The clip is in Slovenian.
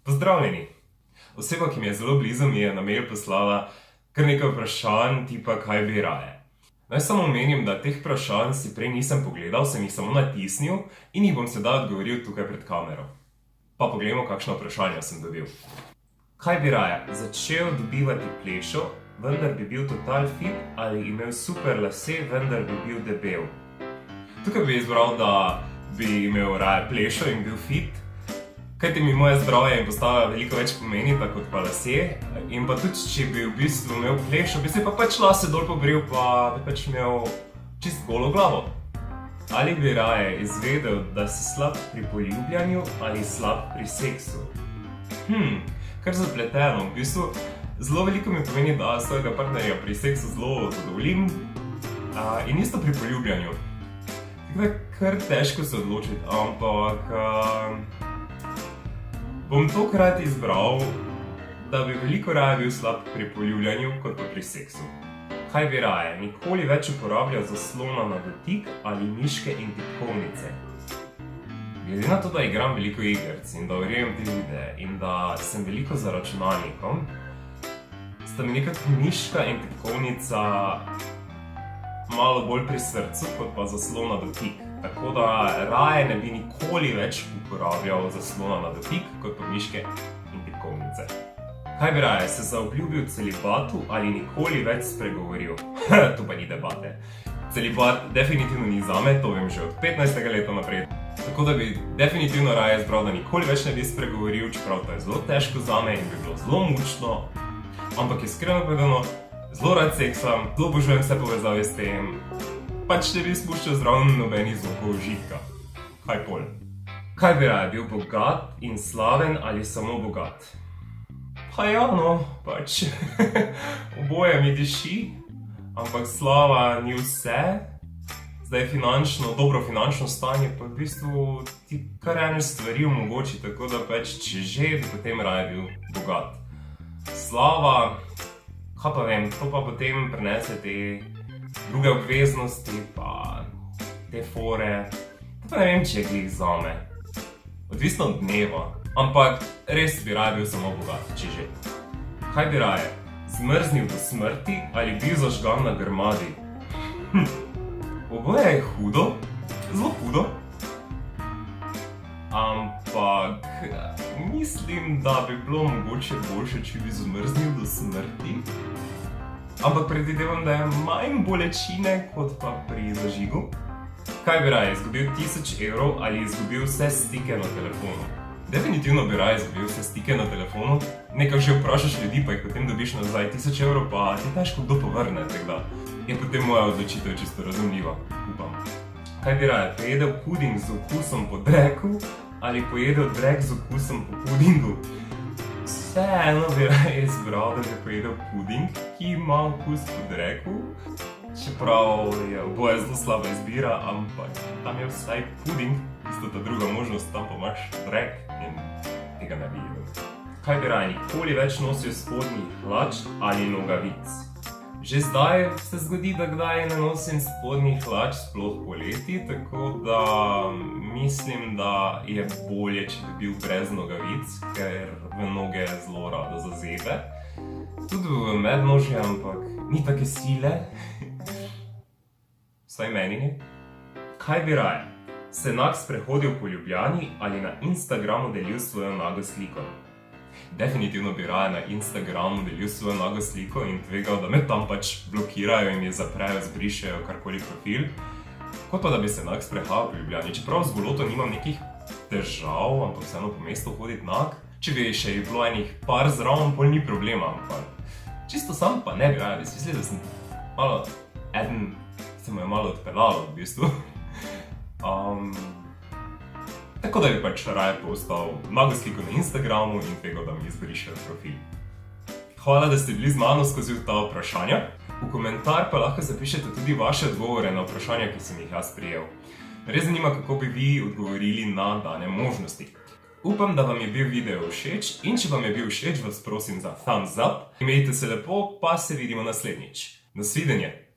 Pozdravljeni! Oseba, ki mi je zelo blizu, mi je na mail poslala kar nekaj vprašanj, tipa kaj bi raje. Naj samo omenim, da teh vprašanj si prej nisem pogledal, sem jih samo natisnil in jih bom sedaj odgovoril tukaj pred kamero. Pa poglejmo, kakšna vprašanja sem dobil. Kaj bi raje? Začel dobivati plešo, vendar bi bil total fit, ali imel super lase, vendar bi bil debel? Tukaj bi izbral, da bi imel raje plešo in bil fit, kajti mi moje zdravje in postava veliko več pomenita kot pa lasje. In pa tudi, če bi v bistvu imel plešo, bi se pa pač lase dol pobril, pa bi pač imel čist golo glavo. Ali bi raje izvedel, da si slab pri poljubljanju ali slab pri seksu? Kar zapleteno. V bistvu zelo veliko mi pomeni, da svojega partnerja pri seksu zelo zadovoljim in isto pri poljubljanju. Tako da kar težko se odločiti, ampak bom tokrat izbral, da bi veliko raje bil slab pri poljubljanju kot pa pri seksu. Kaj bi raje? Nikoli več uporabljal zaslona na dotik ali miške in tipkovnice? Glede na to, da igram veliko igric in da urejem te videe in da sem veliko za računalnikom, sta mi nekako miška in tipkovnica malo bolj pri srcu kot pa zaslon na dotik. Tako da raje ne bi nikoli več uporabljal zaslona na dotik kot pa miške in tipkovnice. Kaj bi raje? Se zaobljubil celibatu ali nikoli več spregovoril? To pa ni debate. Celibat definitivno ni zame, to vem že od 15. leta naprej. Tako da bi definitivno raje izbral, da nikoli več ne bi spregovoril, čeprav to je zelo težko zame in bi bilo zelo mučno. Ampak iskreno povedano, zelo rad seksam, zelo obožujem vse povezave s tem. Pač ne bi spuščal zraven nobenih zvokov užitka. Kaj pol? Kaj bi raje? Bil bogat in slaven ali samo bogat? Pa ja, no, pač oboje mi diši, ampak slava ni vse. Zdaj dobro finančno stanje pa v bistvu ti kar ene stvari omogoči, tako da pač če že, bi potem raje bil bogat. Slava, kaj pa vem, to pa potem prinese te druge obveznosti, pa te fore, to pa ne vem, če je glih zame. Odvisno od dneva, ampak res bi raje bil samo bogat, če že. Kaj bi raje? Zmrznil do smrti ali bil zažgan na grmadi? Oboje je hudo, zelo hudo. Ampak mislim, da bi bilo mogoče boljše, če bi zmrznil do smrti. Ampak predvidevam, da je manj bolečine kot pa pri zažigu. Kaj bi raje? Izgubil 1000 evrov ali izgubil vse stike na telefonu? Definitivno bi raje izgubil vse stike na telefonu. Nekako že vprašaš ljudi, pa jih potem dobiš nazaj 1000 evrov, pa ti težko kdo povrne, tako da je potem moja odločitev čisto razumljiva, upam. Kaj bi raje? Pojedel puding z okusom po dreku ali pojedel drek z okusom po pudingu? Vseeno bi raje izbral, da bi pojedel puding, ki ima okus po dreku. Čeprav je oboje zelo slaba izbira, ampak tam je vsaj puding, isto ta druga možnost, tam pa imaš drek in tega ne bi jedel. Kaj bi raje? Nikoli več nosil spodnjih hlač ali nogavic? Že zdaj se zgodi, da kdaj ne nosim spodnjih hlač, sploh poleti, tako da mislim, da je bolje, če bi bil brez nogavic, ker v noge zelo rado zazebe. Tudi v mednožje, ampak ni take sile. Vsaj meni ne. Kaj bi raje? Se nag sprehodil po Ljubljani ali na Instagramu delil svojo nago sliko? Definitivno bi raje na Instagramu delil svojo nago sliko in tvegal, da me tam pač blokirajo in mi zaprejo, zbrišejo karkoli profil, kot pa da bi se nag sprehajal po Ljubljani. Čeprav z goloto nimam nekih težav, ampak vseeno po mestu hoditi nag. Če bi še bilo enih par zraven, pol ni problema, ampak čisto sam pa ne bi raje, bi si mislil, da sem malo se mu je malo odpeljalo v bistvu. Tako da bi pač raje postal nago sliko na Instagramu in tvegal, da mi izbrišejo profil. Hvala, da ste bili z mano skozi ta vprašanja. V komentar pa lahko zapišete tudi vaše odgovore na vprašanja, ki sem jih jaz prijel. Res zanima, kako bi vi odgovorili na dane možnosti. Upam, da vam je bil video všeč in če vam je bil všeč, vas prosim za thumbs up. Imejte se lepo, pa se vidimo naslednjič. Nasvidenje!